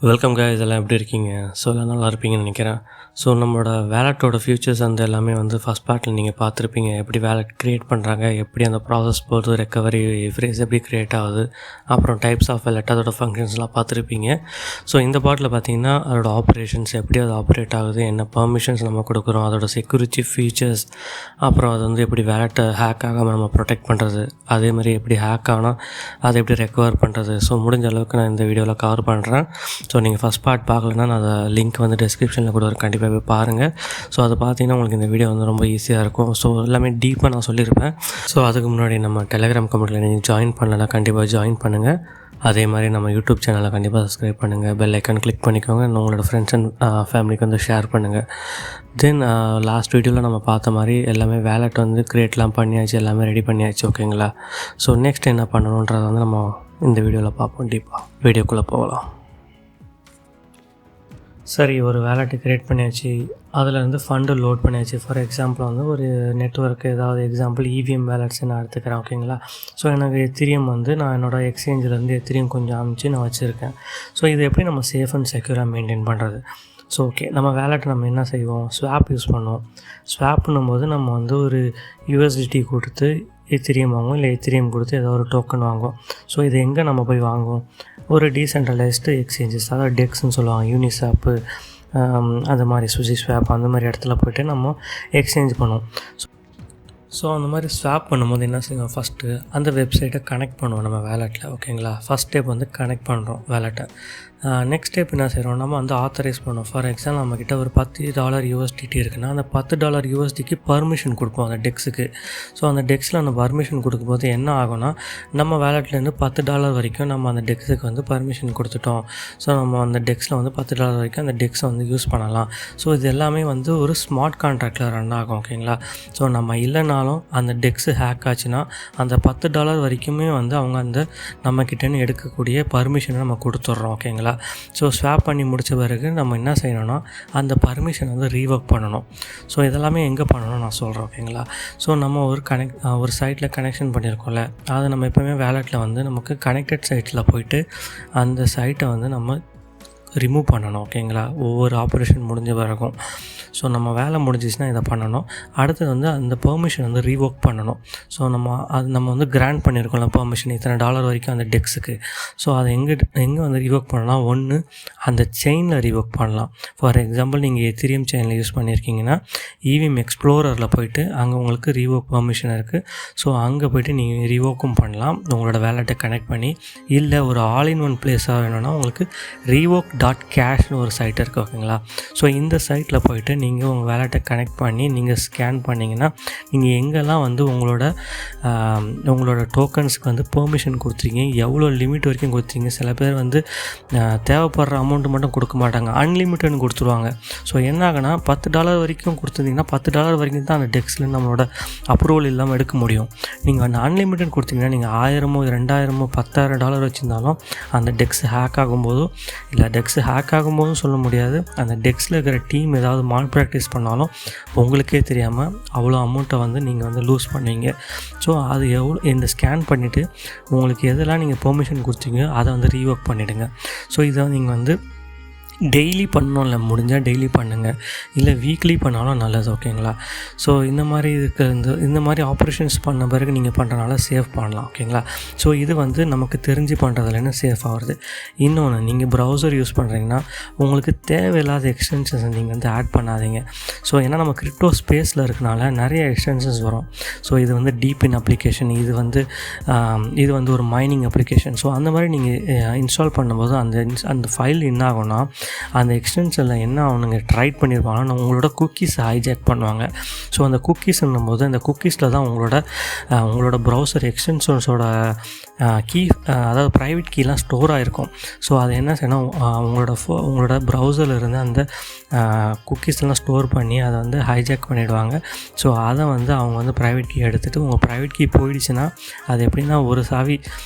Welcome guys, எல்லாம் எப்படி இருக்கீங்க? ஸோ எல்லாம் நல்லா இருப்பீங்கன்னு நினைக்கிறேன். ஸோ நம்மளோட வேலட்டோட ஃபியூச்சர்ஸ் அந்த எல்லாமே வந்து ஃபஸ்ட் பார்ட்டில் நீங்கள் பார்த்துருப்பீங்க. எப்படி வேலட் க்ரியேட் பண்ணுறாங்க, எப்படி அந்த ப்ராசஸ் போகுது, ரெக்கவரி ஃப்ரேஸ் எப்படி க்ரியேட் ஆகுது, அப்புறம் டைப்ஸ் ஆஃப் வேலட் அதோட ஃபங்க்ஷன்ஸ்லாம் பார்த்துருப்பீங்க. ஸோ இந்த பார்ட்டில் பார்த்தீங்கன்னா அதோட ஆப்ரேஷன்ஸ் எப்படி அது ஆப்ரேட் ஆகுது, என்ன பர்மிஷன்ஸ் நம்ம கொடுக்குறோம், அதோட செக்யூரிட்டி ஃபீச்சர்ஸ், அப்புறம் அது வந்து எப்படி வேலட்டை ஹேக் ஆகாமல் நம்ம ப்ரொடெக்ட் பண்ணுறது, அதே மாதிரி எப்படி ஹேக் ஆனால் அதை எப்படி ரெக்கவர் பண்ணுறது. ஸோ முடிஞ்ச அளவுக்கு நான் இந்த வீடியோவில் கவர் பண்ணுறேன். ஸோ நீங்கள் ஃபஸ்ட் பார்ட் பார்க்கலன்னா நான் அதை லிங்க் வந்து டிஸ்கிரிப்ஷனில் கூட கண்டிப்பாக போய் பாருங்கள். ஸோ அதை பார்த்தீங்கன்னா உங்களுக்கு இந்த வீடியோ வந்து ரொம்ப ஈஸியாக இருக்கும். ஸோ எல்லாமே டீப்பாக நான் சொல்லியிருப்பேன். ஸோ அதுக்கு முன்னாடி நம்ம டெலிகிராம் கம்யூனிட்டியில் நீங்கள் ஜாயின் பண்ணலன்னா கண்டிப்பாக ஜாயின் பண்ணுங்கள். அதே மாதிரி நம்ம யூடியூப் சேனலை கண்டிப்பாக சப்ஸ்கிரைப் பண்ணுங்கள், பெல் ஐக்கான் கிளிக் பண்ணிக்கோங்க, உங்களோட ஃப்ரெண்ட்ஸ் அண்ட் ஃபேமிலிக்கு வந்து ஷேர் பண்ணுங்கள். தென் லாஸ்ட் வீடியோவில் நம்ம பார்த்த மாதிரி எல்லாமே வேலட் வந்து க்ரியேட்லாம் பண்ணியாச்சு, எல்லாமே ரெடி பண்ணியாச்சு, ஓகேங்களா? ஸோ நெக்ஸ்ட் என்ன பண்ணணுன்றதை வந்து நம்ம இந்த வீடியோவில் பார்ப்போம். டீப்பாக வீடியோக்குள்ளே போகலாம். சரி, ஒரு வேலெட்டு க்ரியேட் பண்ணியாச்சு, அதில் வந்து ஃபண்டு லோட் பண்ணியாச்சு. ஃபார் எக்ஸாம்பிள் வந்து ஒரு நெட்ஒர்க்கு ஏதாவது எக்ஸாம்பிள் இவிஎம் வேலட்ஸ் நான் எடுத்துக்கிறேன், ஓகேங்களா? ஸோ எனக்கு எத்திரியம் வந்து நான் என்னோடய எக்ஸ்சேஞ்சிலேருந்து எத்திரியம் கொஞ்சம் அமைச்சு நான் வச்சுருக்கேன். ஸோ இது எப்படி நம்ம சேஃப் அண்ட் செக்யூராக மெயின்டைன் பண்ணுறது? ஸோ ஓகே, நம்ம வேலெட் நம்ம என்ன செய்வோம், ஸ்வாப் யூஸ் பண்ணுவோம். ஸ்வாப் பண்ணும்போது நம்ம வந்து ஒரு யூஎஸ்டிடி கொடுத்து எத்திரியம் வாங்குவோம், இல்லை எத்திரியம் கொடுத்து ஏதோ ஒரு டோக்கன் வாங்குவோம். ஸோ இது எங்கே நம்ம போய் வாங்குவோம்? ஒரு டீசென்ட்ரலைஸ்டு எக்ஸ்சேஞ்சஸ், அதாவது டெக்ஸ்ன்னு சொல்லுவாங்க, யூனிஸ்வாப்பு அந்த மாதிரி சுசி ஸ்வாப் அந்த மாதிரி இடத்துல போய்ட்டு நம்ம எக்ஸ்சேஞ்ச் பண்ணுவோம். ஸோ அந்த மாதிரி ஸ்வாப் பண்ணும்போது என்ன செய்வோம், ஃபஸ்ட்டு அந்த வெப்சைட்டை கனெக்ட் பண்ணுவோம் நம்ம வேலெட்டில், ஓகேங்களா? ஃபஸ்ட் ஸ்டெப் வந்து கனெக்ட் பண்ணுறோம் வேலெட்டை. நெக்ஸ்ட் ஸ்டெப் என்ன செய்கிறோம், நம்ம வந்து ஆத்தரைஸ் பண்ணுவோம். ஃபார் எக்ஸாம்பிள் நம்மக்கிட்ட ஒரு $10 USDT இருக்குன்னா அந்த $10 USDக்கு பர்மிஷன் கொடுப்போம் அந்த டெக்ஸுக்கு. ஸோ அந்த டெக்ஸில் அந்த பர்மிஷன் கொடுக்கும்போது என்ன ஆகும்னா, நம்ம வேலெட்லேருந்து $10 வரைக்கும் நம்ம அந்த டெக்ஸுக்கு வந்து பர்மிஷன் கொடுத்துட்டோம். ஸோ நம்ம அந்த டெக்ஸில் வந்து $10 வரைக்கும் அந்த டெக்ஸை வந்து யூஸ் பண்ணலாம். ஸோ இது எல்லாமே வந்து ஒரு ஸ்மார்ட் கான்ட்ராக்டில் ரன் ஆகும், ஓகேங்களா? ஸோ நம்ம இல்லைனாலும் அந்த டெக்ஸு ஹேக் ஆச்சுன்னா அந்த $10 வரைக்குமே வந்து அவங்க அந்த நம்மக்கிட்டேன்னு எடுக்கக்கூடிய பர்மிஷனை நம்ம கொடுத்துட்றோம், ஓகேங்களா? ஸோ ஸ்வாப் பண்ணி முடித்த பிறகு நம்ம என்ன செய்யணும்னா அந்த பர்மிஷன் வந்து ரீவொர்க் பண்ணணும். ஸோ இதெல்லாமே எங்கே பண்ணணும் நான் சொல்கிறேன், ஓகேங்களா? ஸோ நம்ம ஒரு சைட்டில் கனெக்ஷன் பண்ணியிருக்கோம்ல, அதை நம்ம எப்போவுமே வேலெட்டில் வந்து நமக்கு கனெக்டட் சைட்டில் போயிட்டு அந்த சைட்டை வந்து நம்ம ரிமூவ் பண்ணணும், ஓகேங்களா? ஒவ்வொரு ஆப்ரேஷன் முடிஞ்ச பிறகும். ஸோ நம்ம வேலை முடிஞ்சிச்சுன்னா இதை பண்ணணும். அடுத்தது வந்து அந்த பெர்மிஷன் வந்து ரீவோக் பண்ணணும். ஸோ நம்ம வந்து கிராண்ட் பண்ணியிருக்கோம்ல பெர்மிஷன் இத்தனை $1 வரைக்கும் அந்த டெக்ஸுக்கு. ஸோ அதை எங்கே வந்து ரீவோக் பண்ணலாம், ஒன்று அந்த செயினில் ரீவோக் பண்ணலாம். ஃபார் எக்ஸாம்பிள் நீங்கள் எத்திரியம் செயினில் யூஸ் பண்ணியிருக்கீங்கன்னா இவிஎம் எக்ஸ்ப்ளோரரில் போய்ட்டு அங்கே உங்களுக்கு ரீவோக் பெர்மிஷன் இருக்குது. ஸோ அங்கே போய்ட்டு நீங்கள் ரீவோக்கும் பண்ணலாம் உங்களோட வேலெட்டை கனெக்ட் பண்ணி. இல்லை ஒரு ஆல் இன் ஒன் பிளேஸாக வேணும்னா உங்களுக்கு revoke.cashன்னு ஒரு சைட் இருக்குது, ஓகேங்களா? ஸோ இந்த சைட்டில் போய்ட்டு நீங்கள் உங்கள் வேலெட்டை கனெக்ட் பண்ணி நீங்கள் ஸ்கேன் பண்ணிங்கன்னா நீங்கள் எங்கெல்லாம் வந்து உங்களோட டோக்கன்ஸுக்கு வந்து பெர்மிஷன் கொடுத்துருக்கீங்க, எவ்வளோ லிமிட் வரைக்கும் கொடுத்துருக்கீங்க. சில பேர் வந்து தேவைப்படுற அமௌண்ட்டு மட்டும் கொடுக்க மாட்டாங்க, அன்லிமிட்டட்னு கொடுத்துருவாங்க. ஸோ என்ன ஆகுனா $10 வரைக்கும் கொடுத்துருந்தீங்கன்னா $10 வரைக்கும் தான் அந்த டெக்ஸில் நம்மளோட அப்ரூவல் இல்லாமல் எடுக்க முடியும். நீங்கள் அந்த அன்லிமிட்டட் கொடுத்தீங்கன்னா நீங்கள் 1000 $2000 $10,000 வச்சுருந்தாலும் அந்த டெக்ஸ் ஹேக் ஆகும்போதோ இல்லை டெக்ஸ் ஹேக் ஆகும்போதும் சொல்ல முடியாது, அந்த டெக்ஸில் இருக்கிற டீம் ஏதாவது மால் ப்ராக்டிஸ் பண்ணாலும் உங்களுக்கே தெரியாமல் அவ்வளோ அமௌண்ட்டை வந்து நீங்கள் வந்து லூஸ் பண்ணுவீங்க. ஸோ அது இந்த ஸ்கேன் பண்ணிவிட்டு உங்களுக்கு எதெல்லாம் நீங்கள் பெர்மிஷன் கொடுத்தீங்க அதை வந்து ரீவொர்க் பண்ணிவிடுங்க. ஸோ இதை நீங்கள் வந்து டெய்லி பண்ணணும், இல்லை முடிஞ்சால் டெய்லி பண்ணுங்கள், இல்லை வீக்லி பண்ணாலும் நல்லது, ஓகேங்களா? ஸோ இந்த மாதிரி ஆப்ரேஷன்ஸ் பண்ண பிறகு நீங்கள் பண்ணுறனால சேவ் பண்ணலாம், ஓகேங்களா? ஸோ இது வந்து நமக்கு தெரிஞ்சு பண்ணுறதுலன்னு சேஃப் ஆகுது. இன்னொன்று, நீங்கள் ப்ரௌசர் யூஸ் பண்ணுறீங்கன்னா உங்களுக்கு தேவையில்லாத எக்ஸ்டென்ஷன்ஸ் நீங்கள் வந்து ஆட் பண்ணாதீங்க. ஸோ ஏன்னா நம்ம கிரிப்டோ ஸ்பேஸில் இருக்கனால நிறைய எக்ஸ்டென்ஷன்ஸ் வரும். ஸோ இது வந்து டீப்பின் அப்ளிகேஷன், இது வந்து ஒரு மைனிங் அப்ளிகேஷன். ஸோ அந்த மாதிரி நீங்கள் இன்ஸ்டால் பண்ணும்போது அந்த ஃபைல் என்ன ஆகும்னா, அந்த எக்ஸ்டென்ஷனில் என்ன அவனுங்க ட்ரை பண்ணியிருப்பாங்கன்னா உங்களோட குக்கீஸை ஹைஜாக் பண்ணுவாங்க. ஸோ அந்த குக்கீஸ்ன்னும் போது அந்த குக்கீஸில் தான் உங்களோட ப்ரௌசர் எக்ஸ்டென்ஷன்ஸோட கீ, அதாவது ப்ரைவேட் கீலாம் ஸ்டோர் ஆகிருக்கும். ஸோ அது என்ன செய்யணும், உங்களோட ப்ரௌசரில் இருந்து அந்த குக்கீஸ்லாம் ஸ்டோர் பண்ணி அதை வந்து ஹைஜாக் பண்ணிவிடுவாங்க. ஸோ அதை வந்து அவங்க வந்து ப்ரைவேட் கீ எடுத்துகிட்டு, உங்கள் ப்ரைவேட் கீ போயிடுச்சுன்னா அது எப்படின்னா ஒரு சாவி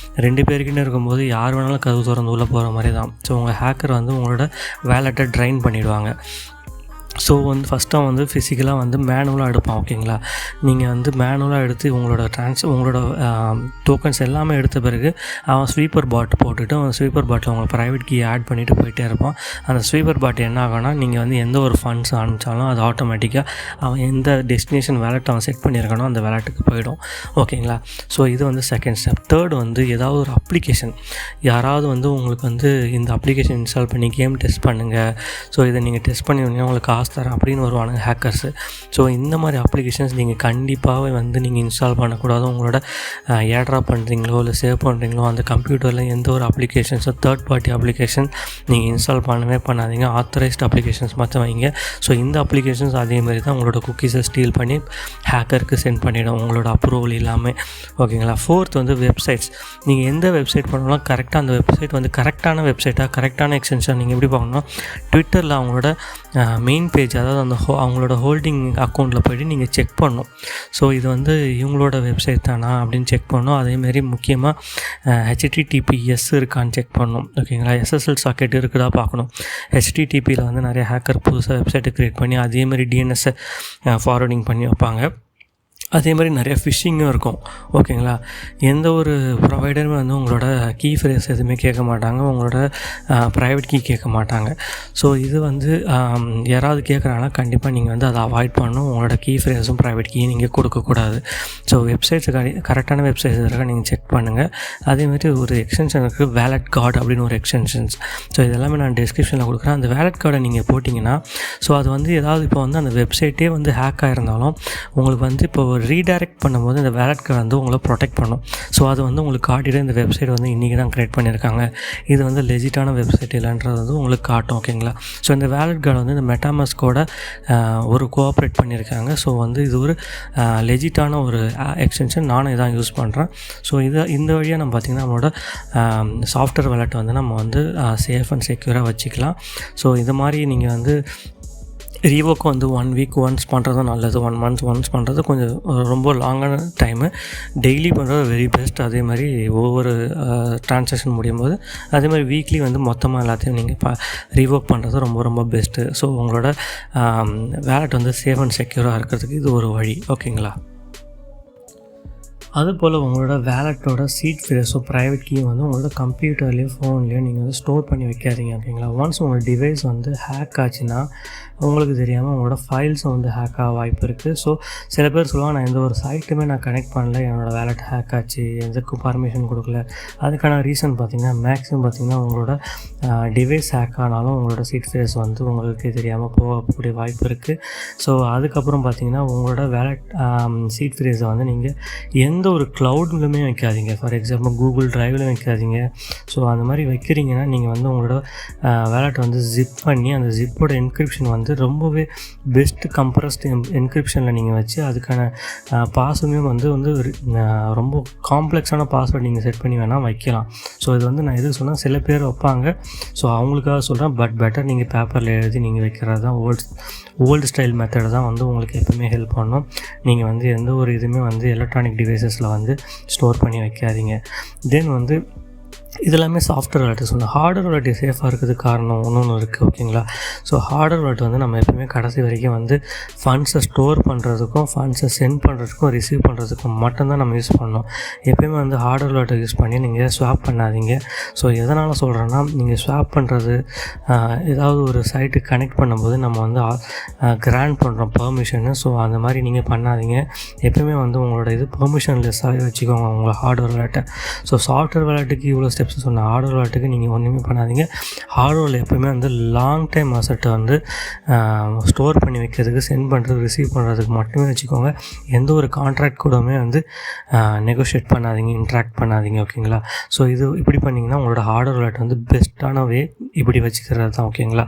2 பேருக்கிட்ட இருக்கும்போது யார் வேணாலும் கதவு திறந்து உள்ளே போகிற மாதிரி தான். ஸோ உங்கள் ஹேக்கர் வந்து உங்களோட வேலெட்டை ட்ரைன் பண்ணிவிடுவாங்க. ஸோ வந்து ஃபஸ்ட்டாக வந்து ஃபிசிக்கலாக வந்து மேனுவலாக எடுப்பான். ஓகேங்களா? நீங்கள் வந்து மேனுவலாக எடுத்து உங்களோட டோக்கன்ஸ் எல்லாமே எடுத்த பிறகு அவன் ஸ்வீப்பர் பாட் போட்டுட்டு அந்த ஸ்வீப்பர் பாட்டில் உங்கள் ப்ரைவேட் கீ ஆட் பண்ணிவிட்டு போயிட்டே இருப்பான். அந்த ஸ்வீப்பர் பாட் என்ன ஆகும்னா, நீங்கள் வந்து எந்த ஒரு ஃபண்ட்ஸ் அனுப்பிச்சாலும் அது ஆட்டோமேட்டிக்காக அவன் எந்த டெஸ்டினேஷன் வேலெட் அவன் செட் பண்ணியிருக்கானோ அந்த வேலெட்டுக்கு போயிடும். ஓகேங்களா? ஸோ இது வந்து செகண்ட் ஸ்டெப். தேர்ட் வந்து ஏதாவது ஒரு அப்ளிகேஷன், யாராவது வந்து உங்களுக்கு வந்து இந்த அப்ளிகேஷன் இன்ஸ்டால் பண்ணி கேம் டெஸ்ட் பண்ணுங்கள், ஸோ இதை நீங்கள் டெஸ்ட் பண்ணி உங்களுக்கு காசு தரேன் அப்படின்னு வருவானுங்க ஹேக்கர்ஸு. ஸோ இந்த மாதிரி அப்ளிகேஷன்ஸ் நீங்கள் கண்டிப்பாகவே வந்து நீங்கள் இன்ஸ்டால் பண்ணக்கூடாது. உங்களோட ஏர்ட்ராப் பண்ணுறீங்களோ இல்லை சேவ் பண்ணுறீங்களோ அந்த கம்ப்யூட்டரில் எந்த ஒரு அப்ளிகேஷன்ஸோ தேர்ட் பார்ட்டி அப்ளிகேஷன் நீங்கள் இன்ஸ்டால் பண்ணவே பண்ணாதீங்க. ஆத்தரைஸ்ட் அப்ளிகேஷன்ஸ் மட்டும் வைங்க. ஸோ இந்த அப்ளிகேஷன்ஸ் அதேமாதிரி தான் உங்களோட குக்கீஸை ஸ்டீல் பண்ணி ஹேக்கருக்கு சென்ட் பண்ணிவிடும் உங்களோட அப்ரூவல் இல்லாமல். ஓகேங்களா? ஃபோர்த் வந்து வெப்சைட்ஸ். நீங்கள் எந்த வெப்சைட் பண்ணாலும் கரெக்டாக அந்த வெப்சைட் வந்து கரெக்டான வெப்சைட்டாக கரெக்டான எக்ஸ்டென்ஷன் நீங்கள் எப்படி பார்க்கணும்னா, ட்விட்டரில் அவங்களோட மெயின் பேஜ், அதாவது அந்த அவங்களோட ஹோல்டிங் அக்கௌண்ட்டில் போய்ட்டு நீங்கள் செக் பண்ணணும். ஸோ இது வந்து இவங்களோட வெப்சைட் தானா அப்படின்னு செக் பண்ணணும். அதேமாரி முக்கியமாக ஹெச்டிடிபிஎஸ் இருக்கான்னு செக் பண்ணணும். ஓகேங்களா? எஸ்எஸ்எல் சாக்கெட் இருக்குதா பார்க்கணும். ஹெச்டிடிபியில் வந்து நிறைய ஹேக்கர் புதுசாக வெப்சைட்டை க்ரியேட் பண்ணி அதேமாதிரி டிஎன்எஸ்ஸை ஃபார்வர்டிங் பண்ணி வைப்பாங்க. அதே மாதிரி நிறைய ஃபிஷிங்கும் இருக்கும். ஓகேங்களா? எந்த ஒரு ப்ரொவைடருமே வந்து உங்களோட கீ ஃப்ரேஸ் எதுவுமே கேட்க மாட்டாங்க, உங்களோட ப்ரைவேட் கீ கேட்க மாட்டாங்க. ஸோ இது வந்து யாராவது கேட்குறாங்கன்னா கண்டிப்பாக நீங்கள் வந்து அதை அவாய்ட் பண்ணணும். உங்களோட கீ ஃப்ரேஸும் ப்ரைவேட் கீயும் நீங்கள் கொடுக்கக்கூடாது. ஸோ வெப்சைட்ஸு கரெக்டான வெப்சைட்ஸ் இருக்க நீங்கள் செக் பண்ணுங்கள். அதேமாதிரி ஒரு எக்ஸ்டென்ஷன் இருக்குது, வேலட் கார்டு அப்படின்னு ஒரு எக்ஸ்டென்ஷன்ஸ். ஸோ இதெல்லாமே நான் டிஸ்கிரிப்ஷனில் கொடுக்குறேன். அந்த வேலட் கார்டை நீங்கள் போட்டிங்கன்னா, ஸோ அது வந்து ஏதாவது இப்போ வந்து அந்த வெப்சைட்டே வந்து ஹேக் ஆகிருந்தாலும் உங்களுக்கு வந்து இப்போ ரீடைரக்ட் பண்ணும்போது இந்த வேலட் கார்டு வந்து உங்களை ப்ரொடெக்ட் பண்ணும். ஸோ அது வந்து உங்களுக்கு காட்டிட்டு இந்த வெப்சைட் வந்து இன்றைக்கி தான் க்ரியேட் பண்ணியிருக்காங்க, இது வந்து லெஜிட்டான வெப்சைட் இல்லைன்றது வந்து உங்களுக்கு காட்டும். ஓகேங்களா? ஸோ இந்த வேலட் கார்டு வந்து இந்த மெட்டாமாஸ்கோட ஒரு கோஆப்ரேட் பண்ணியிருக்காங்க. ஸோ வந்து இது ஒரு லெஜிட்டான ஒரு எக்ஸ்டென்ஷன். நானும் இதான் யூஸ் பண்ணுறேன். ஸோ இந்த வழியாக நம்ம பார்த்திங்கன்னா நம்மளோட சாஃப்ட்வேர் வேலெட்டை வந்து நம்ம வந்து சேஃப் அண்ட் செக்யூராக வச்சுக்கலாம். ஸோ இது மாதிரி நீங்கள் வந்து ரீவோக்கு வந்து 1 வீக் ஒன்ஸ் பண்ணுறதும் நல்லது, 1 மந்த் ஒன்ஸ் பண்ணுறது கொஞ்சம் ரொம்ப லாங்கான டைமு. டெய்லி பண்ணுறது வெரி பெஸ்ட். அதே மாதிரி ஒவ்வொரு ட்ரான்சாக்ஷன் முடியும் போது அதே மாதிரி வீக்லி வந்து மொத்தமாக எல்லாத்தையும் நீங்கள் ரீவோக் பண்ணுறது ரொம்ப ரொம்ப பெஸ்ட்டு. ஸோ உங்களோட வேலெட் வந்து சேஃப் அண்ட் செக்யூராக இருக்கிறதுக்கு இது ஒரு வழி. ஓகேங்களா? அதுபோல் உங்களோட வேலெட்டோட சீட் ஃப்ரேஸோ ப்ரைவேட் கீயும் வந்து உங்களோட கம்ப்யூட்டர்லேயோ ஃபோன்லேயோ நீங்கள் வந்து ஸ்டோர் பண்ணி வைக்காதீங்க. ஓகேங்களா? ஒன்ஸ் உங்களோட டிவைஸ் வந்து ஹேக் ஆச்சுன்னா உங்களுக்கு தெரியாமல் உங்களோட ஃபைல்ஸும் வந்து ஹேக் ஆக வாய்ப்பு இருக்குது. ஸோ சில பேர் சொல்லுவாங்க, நான் எந்த ஒரு சைட்டுமே நான் கனெக்ட் பண்ணல, என்னோடய வேலெட் ஹேக் ஆச்சு, எதுக்கும் பர்மிஷன் கொடுக்கல. அதுக்கான ரீசன் பார்த்திங்கன்னா மேக்ஸிமம் பார்த்திங்கன்னா உங்களோட டிவைஸ் ஹேக் ஆனாலும் உங்களோட சீட் ஃப்ரேஸ் வந்து உங்களுக்கு தெரியாமல் போகக்கூடிய வாய்ப்பு இருக்குது. ஸோ அதுக்கப்புறம் பார்த்திங்கன்னா உங்களோட வேலெட் சீட் ஃப்ரேஸை வந்து நீங்கள் எந்த ஒரு க்ளவுட்லையுமே வைக்காதீங்க. ஃபார் எக்ஸாம்பிள் கூகுள் ட்ரைவில் வைக்காதீங்க. ஸோ அந்த மாதிரி வைக்கிறீங்கன்னா நீங்கள் வந்து உங்களோட வேலெட் வந்து ஜிப் பண்ணி அந்த ஜிப்போட என்கிரிப்ஷன் வந்து ரொம்பவே பெஸ்ட்டு கம்ப்ரஸ்டு என்கிரிப்ஷனில் நீங்கள் வச்சு அதுக்கான பாஸ்வேர்டுமே வந்து ரொம்ப காம்ப்ளெக்ஸான பாஸ்வேர்டு நீங்கள் செட் பண்ணி வேணால் வைக்கலாம். ஸோ இது வந்து நான் எது சொன்னால் சில பேர் வைப்பாங்க. ஸோ அவங்களுக்காக சொல்கிறேன். பட் பெட்டர் நீங்கள் பேப்பரில் எழுதி நீங்கள் வைக்கிறது தான் ஓல்டு ஸ்டைல் மெத்தட் தான் வந்து உங்களுக்கு எப்பவுமே ஹெல்ப் பண்ணும். நீங்கள் வந்து எந்த ஒரு இதுவுமே வந்து எலக்ட்ரானிக் டிவைசஸில் வந்து ஸ்டோர் பண்ணி வைக்காதீங்க. தென் வந்து இதெல்லாமே சாஃப்ட்வேர் வேலெட் சொன்னேன். ஹார்ட்வேர் வேலெட் சேஃபாக இருக்கிறதுக்கு காரணம் ஒன்று இருக்குது. ஓகேங்களா? ஸோ ஹார்ட்வேர் வேலெட் வந்து நம்ம எப்பவுமே கடைசி வரைக்கும் வந்து ஃபண்ட்ஸை ஸ்டோர் பண்ணுறதுக்கும் ஃபண்ட்ஸை சென்ட் பண்ணுறதுக்கும் ரிசீவ் பண்ணுறதுக்கும் மட்டும்தான் நம்ம யூஸ் பண்ணணும். எப்பயுமே வந்து ஹார்ட்வேர் வேலெட்டை யூஸ் பண்ணி நீங்கள் ஸ்வாப் பண்ணாதீங்க. ஸோ எதனால் சொல்கிறேன்னா, நீங்கள் ஸ்வாப் பண்ணுறது ஏதாவது ஒரு சைட்டு கனெக்ட் பண்ணும்போது நம்ம வந்து கிராண்ட் பண்ணுறோம் பர்மிஷனு. ஸோ அந்த மாதிரி நீங்கள் பண்ணாதீங்க. எப்பயுமே வந்து உங்களோட இது பெர்மிஷன் லெஸ்ஸாகவே வச்சுக்கோங்க உங்களோட ஹார்ட்வேர் வேலெட்டை. ஸோ சாஃப்ட்வேர் வேலெட்டுக்கு இவ்வளோ ஸ்டெப்ஸ் சொன்ன ஹார்ட்வேர் வேலெட்டுக்கு நீங்கள் ஒன்றுமே பண்ணாதீங்க. ஹார்ட்வேரில் எப்போயுமே வந்து லாங் டைம் அசெட்டை வந்து ஸ்டோர் பண்ணி வைக்கிறதுக்கு, சென்ட் பண்ணுறதுக்கு, ரிசீவ் பண்ணுறதுக்கு மட்டுமே வச்சுக்கோங்க. எந்த ஒரு கான்ட்ராக்ட் கூடமே வந்து நெகோஷியேட் பண்ணாதீங்க, இன்ட்ராக்ட் பண்ணாதீங்க. ஓகேங்களா? ஸோ இது இப்படி பண்ணிங்கன்னா உங்களோட ஹார்ட்வேர் வேலெட் வந்து பெஸ்ட்டான வே இப்படி வச்சுக்கிறது தான். ஓகேங்களா?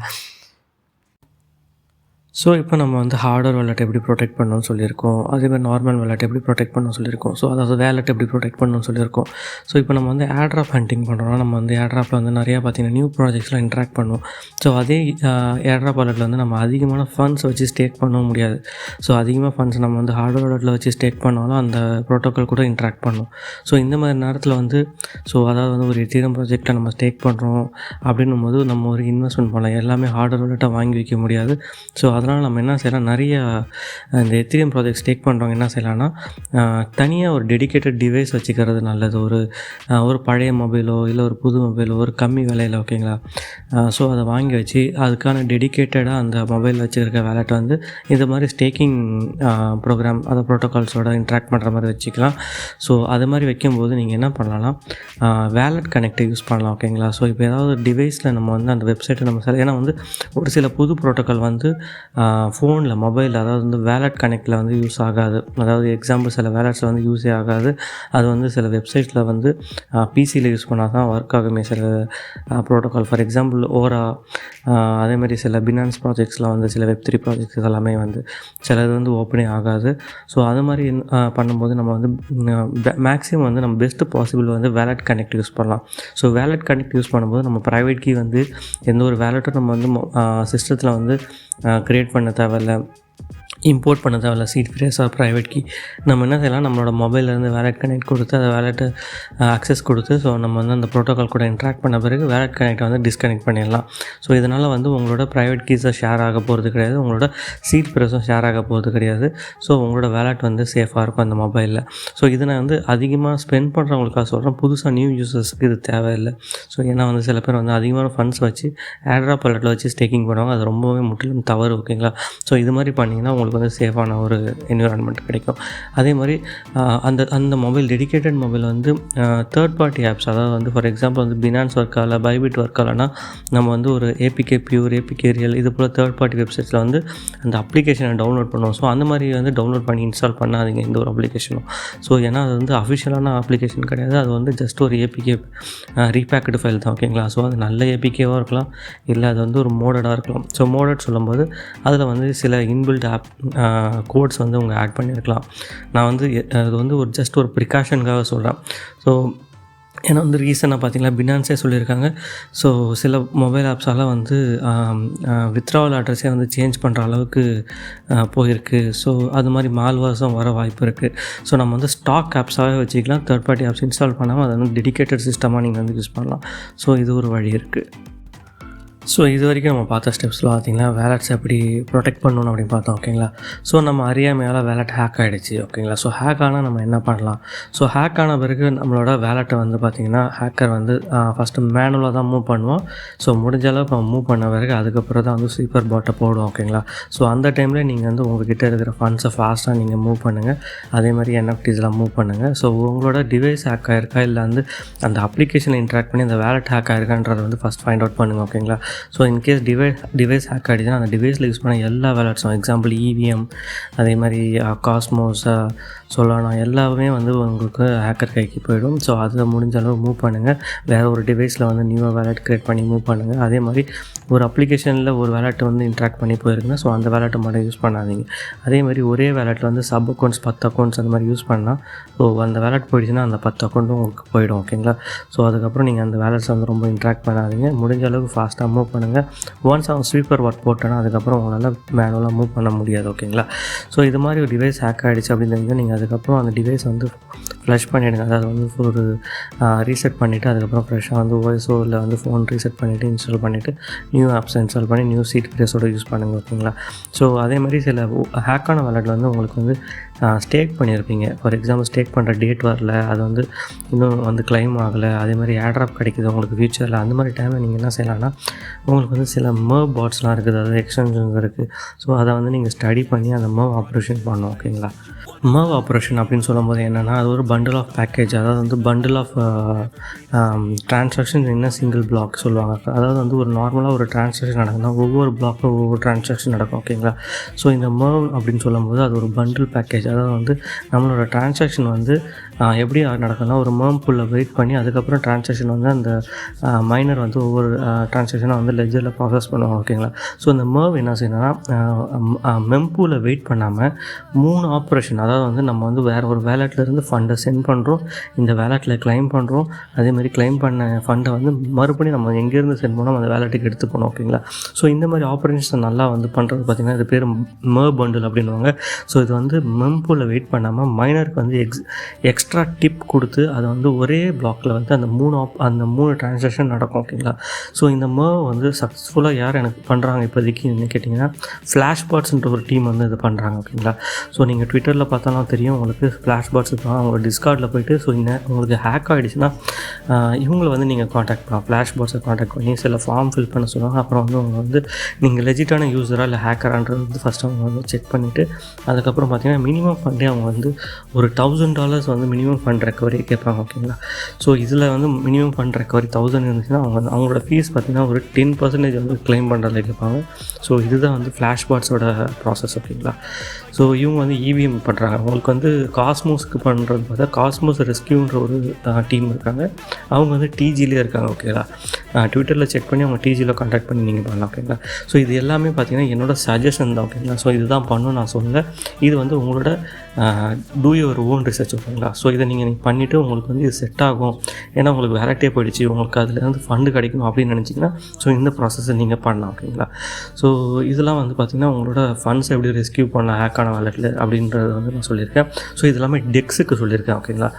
ஸோ இப்போ நம்ம வந்து ஹார்ட்வேர் வேலெட் எப்படி ப்ரொடெக்ட் பண்ணணும்னு சொல்லியிருக்கோம். அதேமாதிரி நார்மல் வேலெட் எப்படி ப்ரொடெக்ட் பண்ணணும்னு சொல்லியிருக்கோம். ஸோ அதாவது வேலெட் எப்படி ப்ரொடெக்ட் பண்ணணும்னு சொல்லியிருக்கோம். ஸோ இப்போ நம்ம வந்து ஏர்ட்ராப் ஹண்டிங் பண்ணுறோம்னா நம்ம வந்து ஏர்ட்ராப்பில் வந்து நிறையா பார்த்திங்கன்னா நியூ ப்ராஜெக்ட்ஸ்லாம் இன்ட்ராக்ட் பண்ணுவோம். ஸோ அதே ஏர்ட்ராப் வேலெட்டில் வந்து நம்ம அதிகமான ஃபண்ட்ஸ் வச்சு ஸ்டேக் பண்ணவும் முடியாது. ஸோ அதிகமாக ஃபண்ட்ஸ் நம்ம வந்து ஹார்ட்வேர் வேலெட்டில் வச்சு ஸ்டேக் பண்ணாலும் அந்த ப்ரோட்டோக்கால் கூட இன்ட்ராக்ட் பண்ணும். ஸோ இந்த மாதிரி நேரத்தில் வந்து அதாவது வந்து ஒரு எத்தீரியம் ப்ராஜெக்டை நம்ம ஸ்டேக் பண்ணுறோம் அப்படின்னும் போது நம்ம ஒரு இன்வெஸ்ட்மெண்ட் பண்ணலாம். எல்லாமே ஹார்ட்வேர் வேலெட்டை வாங்கி வைக்க முடியாது. ஸோ அதனால் அதனால் நம்ம என்ன செய்யலாம், நிறைய இந்த எத்திரியம் ப்ராஜெக்ட் ஸ்டேக் பண்ணுறவங்க என்ன செய்யலாம்னா, தனியாக ஒரு டெடிகேட்டட் டிவைஸ் வச்சுக்கிறது நல்லது. ஒரு பழைய மொபைலோ இல்லை ஒரு புது மொபைலோ ஒரு கம்மி விலையில், ஓகேங்களா. ஸோ அதை வாங்கி வச்சு அதுக்கான டெடிகேட்டடாக அந்த மொபைல் வச்சுருக்க வேலெட் வந்து இந்த மாதிரி ஸ்டேக்கிங் ப்ரோக்ராம் அதை ப்ரோட்டோகால்ஸோட இன்ட்ராக்ட் பண்ணுற மாதிரி வச்சுக்கலாம். ஸோ அது மாதிரி வைக்கும்போது நீங்கள் என்ன பண்ணலாம்னா, வேலெட் கனெக்டை யூஸ் பண்ணலாம், ஓகேங்களா. ஸோ இப்போ ஏதாவது டிவைஸில் நம்ம வந்து அந்த வெப்சைட்டை நம்ம ஏன்னா வந்து ஒரு சில புது ப்ரோட்டோக்கால் வந்து ஃபோனில் மொபைலில் அதாவது வந்து வேலெட் கனெக்டில் வந்து யூஸ் ஆகாது. அதாவது எக்ஸாம்பிள் சில வேலெட்ஸில் வந்து யூஸே ஆகாது. அது வந்து சில வெப்சைட்டில் வந்து பிசியில் யூஸ் பண்ணால் தான் ஒர்க் ஆகுமே சில ப்ரோட்டோக்கால். ஃபார் எக்ஸாம்பிள் ஓரா, அதேமாதிரி சில பினான்ஸ் ப்ராஜெக்ட்ஸில் வந்து சில வெப்3 ப்ராஜெக்ட்ஸ் எல்லாமே வந்து சிலது வந்து ஓப்பனே ஆகாது. ஸோ அது மாதிரி பண்ணும்போது நம்ம வந்து மேக்ஸிமம் வந்து நம்ம பெஸ்ட்டு பாசிபிள் வந்து வேலெட் கனெக்ட் யூஸ் பண்ணலாம். ஸோ வேலெட் கனெக்ட் யூஸ் பண்ணும்போது நம்ம ப்ரைவேட் கீ வந்து எந்த ஒரு வேலெட்டும் நம்ம வந்து சிஸ்டத்தில் வந்து க்ரியேட் பண்ண தேவையில்லை, இம்போர்ட் பண்ண தேவையில்ல. Seed phrase or private key நம்ம என்ன செய்யலாம், நம்மளோட மொபைல்லேருந்து வேலெட் கனெக்ட் கொடுத்து அதை வேலெட்டு அக்சஸ் கொடுத்து ஸோ நம்ம வந்து அந்த ப்ரோட்டோக்கால் கூட இன்ட்ராக்ட் பண்ண பிறகு வேலெட் கனெக்டை வந்து டிஸ்கனெக்ட் பண்ணிடலாம். ஸோ இதனால் வந்து உங்களோட ப்ரைவேட் கீஸை ஷேர் ஆக போகிறது கிடையாது, உங்களோட சீட் ஃப்ரேஸும் ஷேர் ஆக போகிறது கிடையாது. ஸோ உங்களோட வேலெட் வந்து சேஃபாக இருக்கும் அந்த மொபைலில். ஸோ இதை நான் வந்து அதிகமாக ஸ்பெண்ட் பண்ணுறவங்களுக்காக சொல்கிறேன். புதுசாக நியூ யூசர்ஸுக்கு இது தேவையில்லை. ஸோ ஏன்னா வந்து சில பேர் வந்து அதிகமான ஃபண்ட்ஸ் வச்சு ஏர்ட்ராப் வாலெட்டில் வச்சு ஸ்டேக்கிங் பண்ணுவாங்க. அது ரொம்பவே முற்றிலும் தவறு, ஓகேங்களா. ஸோ இது மாதிரி பண்ணிங்கன்னா உங்களுக்கு வந்து சேஃபான ஒரு என்விரான்மெண்ட் கிடைக்கும். அதே மாதிரி அந்த மொபைல் டெடிகேட்டட் மொபைல் வந்து தேர்ட் பார்ட்டி ஆப்ஸ், அதாவது வந்து ஃபார் எக்ஸாம்பிள் வந்து பினான்ஸ் ஒர்க் ஆகலை, பைபிட் ஒர்க் ஆகலைன்னா நம்ம வந்து ஒரு ஏபிகே பியூர், ஏபிகே ரியல் இது போல் தேர்ட் பார்ட்டி வெப்சைட்ஸில் வந்து அந்த அப்ளிகேஷனை டவுன்லோட் பண்ணுவோம். ஸோ அந்த மாதிரி வந்து டவுன்லோட் பண்ணி இன்ஸ்டால் பண்ணாதீங்க எந்த ஒரு அப்ளிகேஷனும். ஸோ ஏன்னா அது வந்து அஃபிஷியலான அப்ளிகேஷன் கிடையாது, அது வந்து ஜஸ்ட் ஒரு ஏபிகே ரீபேக்கடு ஃபைல் தான், ஓகேங்களா. ஸோ அது நல்ல ஏபிகேவாக இருக்கலாம், இல்லை அது வந்து ஒரு மோடடாக இருக்கலாம். ஸோ மோடட் சொல்லும்போது அதில் வந்து சில இன்பில்ட் ஆப் கோட்ஸ் வந்து அவங்க ஆட் பண்ணியிருக்கலாம். நான் வந்து அது வந்து ஒரு ஜஸ்ட் ஒரு ப்ரிகாஷனுக்காக சொல்கிறேன். ஸோ ஏன்னா வந்து ரீசனாக பார்த்திங்கன்னா பினான்ஸே சொல்லியிருக்காங்க. ஸோ சில மொபைல் ஆப்ஸால் வந்து வித்ட்ராவல் அட்ரஸே வந்து சேஞ்ச் பண்ணுற அளவுக்கு போயிருக்கு. ஸோ அது மாதிரி மால்வார்ஸும் வர வாய்ப்பு இருக்குது. ஸோ நம்ம வந்து ஸ்டாக் ஆப்ஸாகவே வச்சுக்கலாம், தேர்ட் பார்ட்டி ஆப்ஸ் இன்ஸ்டால் பண்ணாமல் அதை வந்து டெடிகேட்டட் சிஸ்டமாக நீங்கள் வந்து யூஸ் பண்ணலாம். ஸோ இது ஒரு வழி இருக்குது. ஸோ இது வரைக்கும் நம்ம பார்த்த ஸ்டெப்ஸில் பார்த்திங்கன்னா வேலெட்ஸ் எப்படி ப்ரொடெக்ட் பண்ணணும் அப்படின்னு பார்த்தோம், ஓகேங்களா. ஸோ நம்ம அறியாமையால் வேலெட் ஹேக் ஆகிடுச்சு, ஓகேங்களா. ஸோ ஹேக் ஆனால் நம்ம என்ன பண்ணலாம். ஸோ ஹேக் ஆன பிறகு நம்மளோட வேலெட்டை வந்து பார்த்திங்கன்னா ஹேக்கர் வந்து ஃபஸ்ட்டு மேனுவலாக தான் மூவ் பண்ணுவோம். ஸோ முடிஞ்ச அளவுக்கு நம்ம மூவ் பண்ண பிறகு அதுக்கப்புறம் தான் வந்து ஸ்வீப்பர் பாட்டை போடுவோம், ஓகேங்களா. ஸோ அந்த டைமில் நீங்கள் வந்து உங்கள்கிட்ட இருக்கிற ஃபண்ட்ஸை ஃபாஸ்ட்டாக நீங்கள் மூவ் பண்ணுங்கள். அதே மாதிரி என்எஃப்டிஸ்லாம் மூவ் பண்ணுங்கள். ஸோ உங்களோட டிவைஸ் ஹேக் ஆகிருக்கா இல்லை வந்து அந்த அப்ளிகேஷனை இன்ட்ராக்ட் பண்ணி அந்த வேலெட் ஹேக் ஆகிருக்கான்றதை வந்து ஃபஸ்ட் ஃபைண்ட் அவுட் பண்ணுங்கள், ஓகேங்களா. ஸோ இன்கேஸ் டிவைஸ் ஹேக் ஆகிடுச்சுன்னா அந்த டிவைஸில் யூஸ் பண்ண எல்லா வேலெட்ஸும், எக்ஸாம்பிள் இவிஎம், அதே மாதிரி காஸ்மோஸ், சொலானா எல்லாமே வந்து உங்களுக்கு ஹேக்கர் கைக்கு போயிடும். ஸோ அதை முடிஞ்ச அளவு மூவ் பண்ணுங்கள். வேறு ஒரு டிவைஸில் வந்து நியூவாக வேலெட் க்ரியேட் பண்ணி மூவ் பண்ணுங்கள். அதே மாதிரி ஒரு அப்ளிகேஷனில் ஒரு வேலெட் வந்து இன்ட்ராக்ட் பண்ணி போயிருக்குன்னா ஸோ அந்த வேலெட்டை மட்டும் யூஸ் பண்ணாதீங்க. அதே மாதிரி ஒரே வேலெட்டில் வந்து சப் அக்கௌண்ட்ஸ் 10 அக்கௌண்ட்ஸ் அந்த மாதிரி யூஸ் பண்ணால் ஸோ அந்த வேலெட் போயிடுச்சுன்னா அந்த 10 அக்கௌண்ட்டும் உங்களுக்கு போயிடும், ஓகேங்களா. ஸோ அதுக்கப்புறம் நீங்கள் அந்த வேலெட்ஸை வந்து ரொம்ப இன்ட்ராக்ட் பண்ணாதீங்க. முடிஞ்ச அளவுக்கு ஃபாஸ்ட்டாக மூவ் பண்ணுங்கள். ஒன்ஸ் அவன் ஸ்வீப்பர் ஒர்க் போட்டோன்னா அதுக்கப்புறம் உங்களால் மேனுவலாக மூவ் பண்ண முடியாது, ஓகேங்களா. ஸோ இது மாதிரி ஒரு டிவைஸ் ஹேக் ஆகிடுச்சு அப்படின்னு நீங்கள் அதுக்கப்புறம் அந்த டிவைஸ் வந்து ஃப்ளஷ் பண்ணிவிடுங்க. அதாவது வந்து ஒரு ரீசெட் பண்ணிவிட்டு அதுக்கப்புறம் ஃப்ரெஷ்ஷாக வந்து ஓஎஸ்ஓ இல்லை வந்து ஃபோன் ரீசெட் பண்ணிவிட்டு இன்ஸ்டால் பண்ணிவிட்டு நியூ ஆப்ஸ் இன்ஸ்டால் பண்ணி நியூ சீட் ஃப்ரேஸோடு யூஸ் பண்ணுங்கள், ஓகேங்களா. ஸோ அதே மாதிரி சில ஹேக்கான வேலெட்டில் வந்து உங்களுக்கு வந்து ஸ்டேக் பண்ணியிருப்பீங்க. ஃபார் எக்ஸாம்பிள் ஸ்டேக் பண்ணுற டேட் வரல, அது வந்து இன்னும் வந்து கிளைம் ஆகலை, அதே மாதிரி ஏர்ட்ராப் கிடைக்குது உங்களுக்கு ஃபியூச்சரில். அந்த மாதிரி டைமில் நீங்கள் என்ன செய்யலாம்னா உங்களுக்கு வந்து சில மர்வ் பாட்ஸ்லாம் இருக்குது, அதாவது எக்ஸ்டென்ஷன்ஸ் இருக்குது. ஸோ அதை வந்து நீங்கள் ஸ்டடி பண்ணி அந்த மர்வ் ஆப்ரேஷன் பண்ணணும், ஓகேங்களா. மர்வ் ஆப்ரேஷன் அப்படின்னு சொல்லும்போது என்னென்னா அது ஒரு பண்டில் ஆஃப் பேக்கேஜ், அதாவது வந்து bundle of transaction in single block சொல்லுவாங்க. அதாவது வந்து ஒரு நார்மலாக ஒரு ட்ரான்சாக்ஷன் நடக்குதுன்னா ஒவ்வொரு பிளாக்கும் ஒவ்வொரு ட்ரான்சாக்ஷன் நடக்கும், ஓகேங்களா. ஸோ இந்த மர்வ் அப்படின்னு சொல்லும்போது அது ஒரு பண்டில் பேக்கேஜ். அதாவது வந்து நம்மளோட ட்ரான்சாக்ஷன் வந்து எப்படி நடக்கும்னா ஒரு மர்வ் பூலில் வெயிட் பண்ணி அதுக்கப்புறம் ட்ரான்சாக்ஷன் வந்து அந்த மைனர் வந்து ஒவ்வொரு ட்ரான்சாக்ஷனாக வந்து லெஜரில் ப்ராசஸ் பண்ணுவாங்க, ஓகேங்களா. ஸோ இந்த மர்வ் என்ன செய்யணும்னா மெம்பூவில் வெயிட் பண்ணாமல் 3 ஆப்ரேஷன், அதாவது வந்து நம்ம வந்து வேறு ஒரு வேலெட்லேருந்து ஃபண்டை சென்ட் பண்ணுறோம், இந்த வேலெட்டில் கிளைம் பண்ணுறோம், அதேமாதிரி கிளைம் பண்ண ஃபண்டை வந்து மறுபடியும் நம்ம எங்கேருந்து சென்ட் பண்ணோம் அந்த வேலெட்டுக்கு எடுத்து போனோம், ஓகேங்களா. ஸோ இந்த மாதிரி ஆப்ரேஷன்ஸ் நல்லா வந்து பண்ணுறது பார்த்திங்கன்னா இது பேர் மர்வ் பண்டில் அப்படின்வாங்க. ஸோ இது வந்து பூலில் வெயிட் பண்ணாமல் மைனருக்கு வந்து எக்ஸ்ட்ரா டிப் கொடுத்து அதை வந்து ஒரே பிளாக்கில் வந்து அந்த 3 ட்ரான்சாக்ஷன் நடக்கும் ஓகேங்களா. ஸோ இந்த மர்வ் வந்து சக்ஸஸ்ஃபுல்லாக யார் எனக்கு பண்ணுறாங்க இப்போதைக்கு என்ன கேட்டிங்கன்னா ஃப்ளாஷ்பாட்ஸ்ன்ற ஒரு டீம் வந்து இது பண்ணுறாங்க ஓகேங்களா. ஸோ நீங்கள் ட்விட்டரில் பார்த்தாலும் தெரியும் உங்களுக்கு ஃப்ளாஷ்பாட்ஸ் இருப்பாங்க. அவங்க டிஸ்கார்டில் போய்ட்டு ஸோ உங்களுக்கு ஹேக் ஆகிடுச்சுன்னா இவங்களை வந்து நீங்கள் காண்டாக்ட் பண்ணலாம். ஃப்ளாஷ்பாட்ஸை காண்டாக்ட் பண்ணி சில ஃபார்ம் ஃபில் பண்ண சொல்லுவாங்க. அப்புறம் வந்து அவங்க வந்து நீங்கள் லெஜிட்டான யூஸராக இல்லை ஹேக்கரான்றது வந்து ஃபஸ்ட்டு அவங்க வந்து செக் பண்ணிவிட்டு அதுக்கப்புறம் பார்த்தீங்கன்னா மினிமம் ஃபண்டே அவங்க வந்து ஒரு $1000 வந்து மினிமம் ஃபண்ட் ரெக்கவரி கேட்பாங்க ஓகேங்களா. ஸோ இதில் வந்து மினிமம் ஃபண்ட் ரெக்கவரி 1000 இருந்துச்சுன்னா அவங்களோட ஃபீஸ் பார்த்திங்கன்னா ஒரு 10% வந்து கிளைம் பண்ணுறதுல கேட்பாங்க. ஸோ இதுதான் வந்து ஃப்ளாஷ்பாட்ஸோட ப்ராசஸ் ஓகேங்களா. ஸோ இவங்க வந்து இவிஎம் பண்ணுறாங்க. அவங்களுக்கு வந்து காஸ்மோஸ்க்கு பண்ணுறது பார்த்தா காஸ்மோஸ் ரெஸ்கியூன்ற ஒரு டீம் இருக்காங்க. அவங்க வந்து டிஜிலே இருக்காங்க ஓகேங்களா. ட்விட்டரில் செக் பண்ணி அவங்க டிஜியில் கான்டாக்ட் பண்ணி நீங்கள் பண்ணலாம் ஓகேங்களா. ஸோ இது எல்லாமே பார்த்தீங்கன்னா என்னோடய சஜஷன் தான் ஓகேங்களா. ஸோ இதுதான் பண்ணணும் நான் சொல்லலை. இது வந்து உங்களோட டூ யுவர் ஓன் ரிசர்ச் ஓகேங்களா. ஸோ இதை நீங்கள் பண்ணிவிட்டு உங்களுக்கு வந்து இது செட் ஆகும், ஏன்னா உங்களுக்கு வேலட்டே போயிடுச்சு, உங்களுக்கு அதில் வந்து ஃபண்டு கிடைக்கணும் அப்படின்னு நினச்சிங்கன்னா ஸோ இந்த ப்ராசஸை நீங்கள் பண்ணலாம் ஓகேங்களா. ஸோ இதெல்லாம் வந்து பார்த்திங்கன்னா உங்களோட ஃபண்ட்ஸ் எப்படி ரெஸ்கியூ பண்ணலாம் ஹேக்கான வாலெட்டில் அப்படின்றத வந்து நான் சொல்லியிருக்கேன். ஸோ இது எல்லாமே டெக்ஸுக்கு சொல்லியிருக்கேன் ஓகேங்களா.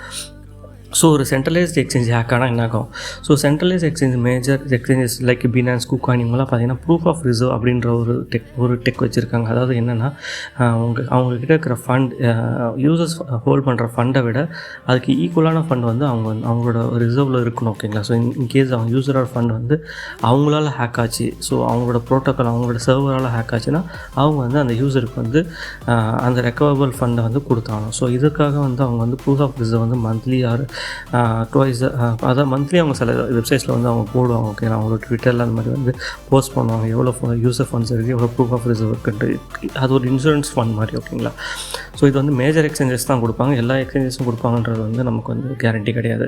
ஸோ ஒரு சென்ட்ரலைஸ்டு எக்ஸ்சேஞ்ச் ஹேக் ஆனால் என்ன ஆகும். So centralised exchange major exchanges like Binance, KuCoin இவங்களாம் பார்த்தீங்கன்னா ப்ரூஃப் ஆஃப் ரிசர்வ் அப்படின்ற ஒரு டெக் வச்சுருக்காங்க. அதாவது என்னென்னா அவங்கக்கிட்ட இருக்கிற ஃபண்ட் யூசர்ஸ் ஹோல்ட் பண்ணுற ஃபண்டை விட அதுக்கு ஈக்குவலான ஃபண்ட் வந்து அவங்களோட ரிசர்வில் இருக்கணும் ஓகேங்களா. ஸோ இன்கேஸ் அவங்க யூசரோட ஃபண்ட் வந்து அவங்களால ஹேக் ஆச்சு, ஸோ அவங்களோட ப்ரோட்டோக்கால் அவங்களோட சர்வரால் ஹேக் ஆச்சுன்னா அவங்க வந்து அந்த யூசருக்கு வந்து அந்த ரெக்கவரபிள் ஃபண்டை வந்து கொடுத்தாங்க. ஸோ இதுக்காக வந்து அவங்க வந்து ப்ரூஃப் ஆஃப் ரிசர்வ் வந்து மந்த்லி ஆர் டுவைஸ் அதாவது மந்த்லி அவங்க சில வெப்சைட்ஸில் வந்து அவங்க போடுவாங்க ஓகே. அவங்களோட ட்விட்டரில் அந்த மாதிரி வந்து போஸ்ட் பண்ணுவாங்க எவ்வளோ யூசர் ஃபண்ட்ஸ் இருக்குது, எவ்வளோ ப்ரூஃப் ஆஃப் ரிசர்வ் இருக்குன்ட்டு. அது ஒரு இன்சூரன்ஸ் ஃபண்ட் மாதிரி ஓகேங்களா. ஸோ இது வந்து மேஜர் எக்ஸ்சேஞ்சஸ் தான் கொடுப்பாங்க, எல்லா எக்ஸ்சேஞ்சஸும் கொடுப்பாங்கன்றது வந்து நமக்கு வந்து கேரண்டி கிடையாது.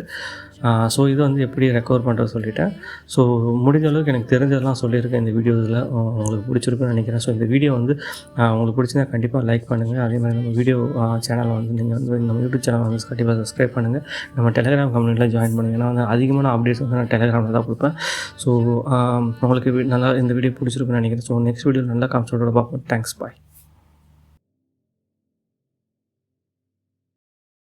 ஸோ இது வந்து எப்படி ரெக்கவர் பண்ணுறது சொல்லிட்டேன். ஸோ முடிஞ்ச அளவுக்கு எனக்கு தெரிஞ்சதெல்லாம் சொல்லியிருக்கேன் இந்த வீடியோவில். உங்களுக்கு பிடிச்சிருக்குன்னு நினைக்கிறேன். ஸோ இந்த வீடியோ வந்து உங்களுக்கு பிடிச்சிருந்தா கண்டிப்பாக லைக் பண்ணுங்கள். அதே மாதிரி நம்ம வீடியோ சேனலை வந்து நீங்கள் வந்து நம்ம யூடியூப் சேனல் வந்து கண்டிப்பாக சப்ஸ்கிரைப் பண்ணுங்கள். நம்ம டெலிகிராம் கம்யூனிட்டியில் ஜாயின் பண்ணுங்கள். ஏன்னா வந்து அதிகமான அப்டேட்ஸ் வந்து நான் டெலிகிராமில் தான் கொடுப்பேன். ஸோ உங்களுக்கு நல்லா இந்த வீடியோ பிடிச்சிருக்குன்னு நினைக்கிறேன். ஸோ நெக்ஸ்ட் வீடியோ நல்லா கான்செப்டோட பார்ப்போம். தேங்க்ஸ், பாய்.